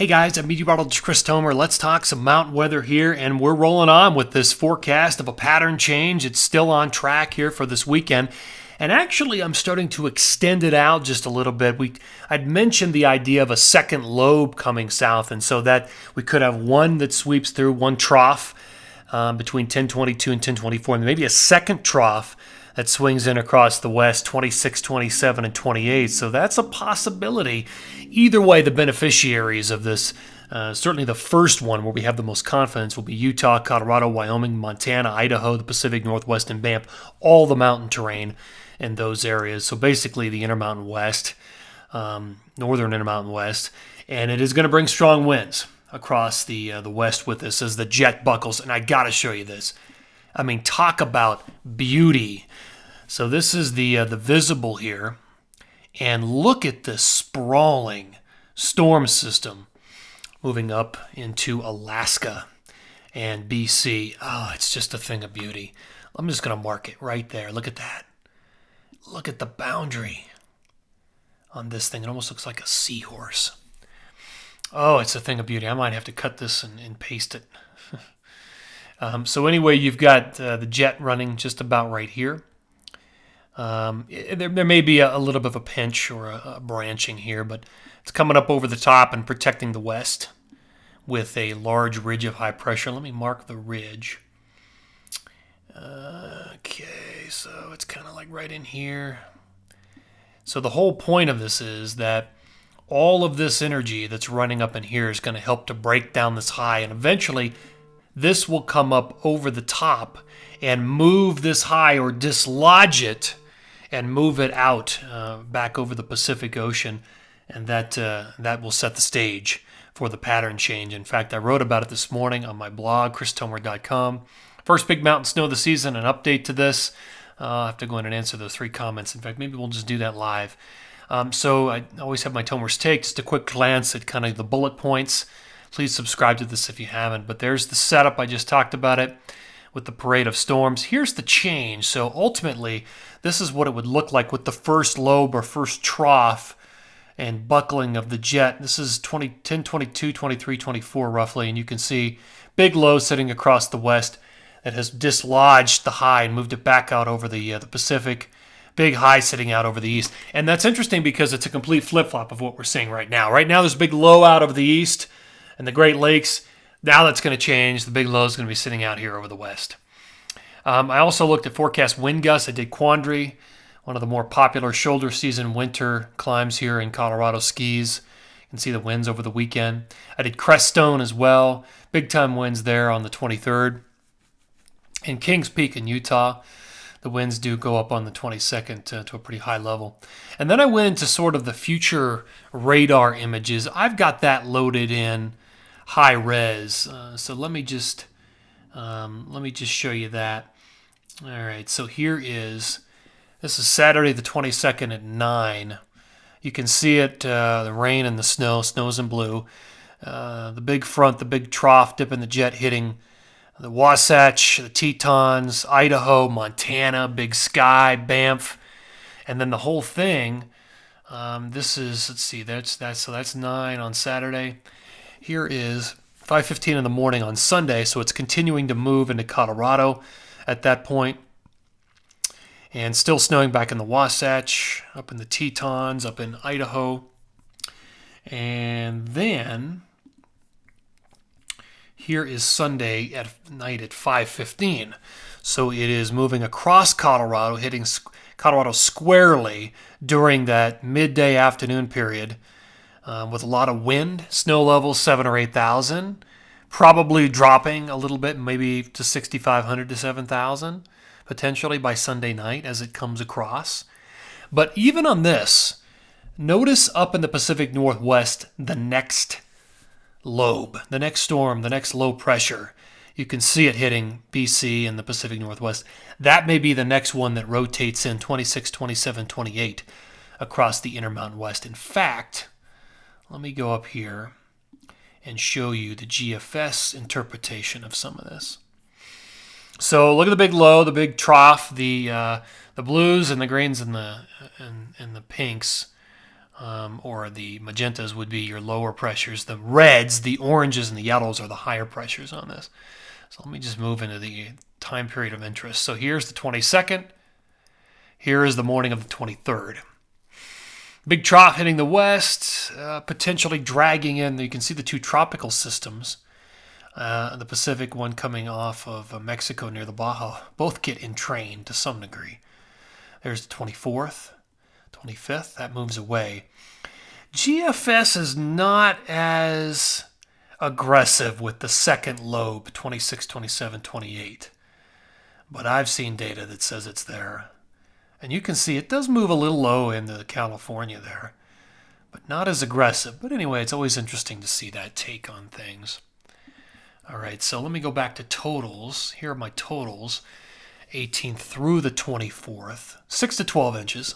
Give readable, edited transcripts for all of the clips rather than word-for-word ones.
Hey guys, I'm Meteorologist Chris Tomer. Let's talk some mountain weather here, and we're rolling on with this forecast of a pattern change. It's still on track here for this weekend, and actually I'm starting to extend it out just a little bit. I'd mentioned the idea of a second lobe coming south, and so that we could have one that sweeps through, one trough between 1022 and 1024, and maybe a second trough that swings in across the west, 26, 27, and 28. So that's a possibility. Either way, the beneficiaries of this, certainly the first one where we have the most confidence, will be Utah, Colorado, Wyoming, Montana, Idaho, the Pacific Northwest, and Banff, all the mountain terrain in those areas. So basically the Intermountain West, northern Intermountain West, and it is going to bring strong winds across the west with this as the jet buckles. And I got to show you this. I mean, talk about beauty. So this is the visible here, and look at this sprawling storm system moving up into Alaska and BC. Oh, it's just a thing of beauty. I'm just going to mark it right there. Look at that. Look at the boundary on this thing. It almost looks like a seahorse. Oh, it's a thing of beauty. I might have to cut this and paste it. So anyway, you've got the jet running just about right here. There may be a little bit of a pinch or a branching here, but it's coming up over the top and protecting the west with a large ridge of high pressure. Let me mark the ridge. Okay, so it's kind of like right in here. So the whole point of this is that all of this energy that's running up in here is going to help to break down this high, and eventually this will come up over the top and move this high or dislodge it and move it out back over the Pacific Ocean, and that will set the stage for the pattern change. In fact, I wrote about it this morning on my blog, christomer.com. First big mountain snow of the season, an update to this. I'll have to go in and answer those 3 comments. In fact, maybe we'll just do that live. So I always have my Tomer's Take, just a quick glance at kind of the bullet points. Please subscribe to this if you haven't. But there's the setup. I just talked about it with the parade of storms. Here's the change. So ultimately, this is what it would look like with the first lobe or first trough and buckling of the jet. This is 10, 22, 23, 24 roughly. And you can see big low sitting across the west that has dislodged the high and moved it back out over the Pacific. Big high sitting out over the east. And that's interesting because it's a complete flip-flop of what we're seeing right now. Right now there's a big low out over the east and the Great Lakes. Now that's going to change. The big low is going to be sitting out here over the west. I also looked at forecast wind gusts. I did Quandary, one of the more popular shoulder season winter climbs here in Colorado skis. You can see the winds over the weekend. I did Creststone as well. Big time winds there on the 23rd. In Kings Peak in Utah, the winds do go up on the 22nd to a pretty high level. And then I went into sort of the future radar images. I've got that loaded in high res. So let me just show you that. All right, so this is Saturday the 22nd at 9. You can see it, the rain and the snow. Snow's in blue. The big front, the big trough dipping the jet hitting the Wasatch, the Tetons, Idaho, Montana, Big Sky, Banff, and then the whole thing. This is, let's see, that's 9 on Saturday. Here is 5:15 in the morning on Sunday, so it's continuing to move into Colorado at that point, and still snowing back in the Wasatch, up in the Tetons, up in Idaho, and then here is Sunday at night at 5:15. So it is moving across Colorado, hitting Colorado squarely during that midday afternoon period with a lot of wind, snow levels 7,000 or 8,000, probably dropping a little bit, maybe to 6,500 to 7,000, potentially by Sunday night as it comes across. But even on this, notice up in the Pacific Northwest, the next lobe, the next storm, the next low pressure. You can see it hitting BC and the Pacific Northwest. That may be the next one that rotates in 26, 27, 28 across the Intermountain West. In fact, let me go up here and show you the GFS interpretation of some of this. So look at the big low, the big trough, the blues and the greens and the pinks or the magentas would be your lower pressures. The reds, the oranges, and the yellows are the higher pressures on this. So let me just move into the time period of interest. So here's the 22nd. Here is the morning of the 23rd. Big trough hitting the west, potentially dragging in. You can see the two tropical systems. The Pacific one coming off of Mexico near the Baja. Both get entrained to some degree. There's the 24th, 25th. That moves away. GFS is not as aggressive with the second lobe, 26, 27, 28. But I've seen data that says it's there. And you can see it does move a little low into California there, but not as aggressive. But anyway, it's always interesting to see that take on things. All right, so let me go back to totals. Here are my totals, 18th through the 24th, 6 to 12 inches.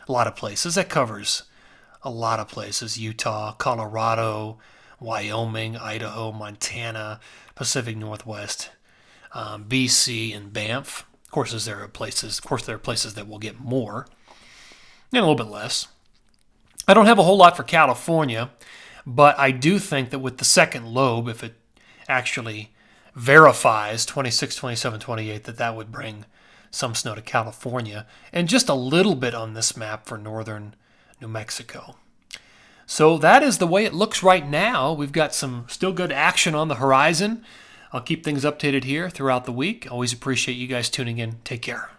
A lot of places. That covers a lot of places. Utah, Colorado, Wyoming, Idaho, Montana, Pacific Northwest, BC, and Banff. Of course, there are places that will get more and a little bit less. I don't have a whole lot for California, but I do think that with the second lobe, if it actually verifies 26, 27, 28, that would bring some snow to California, and just a little bit on this map for northern New Mexico. So that is the way it looks right now. We've got some still good action on the horizon. I'll keep things updated here throughout the week. Always appreciate you guys tuning in. Take care.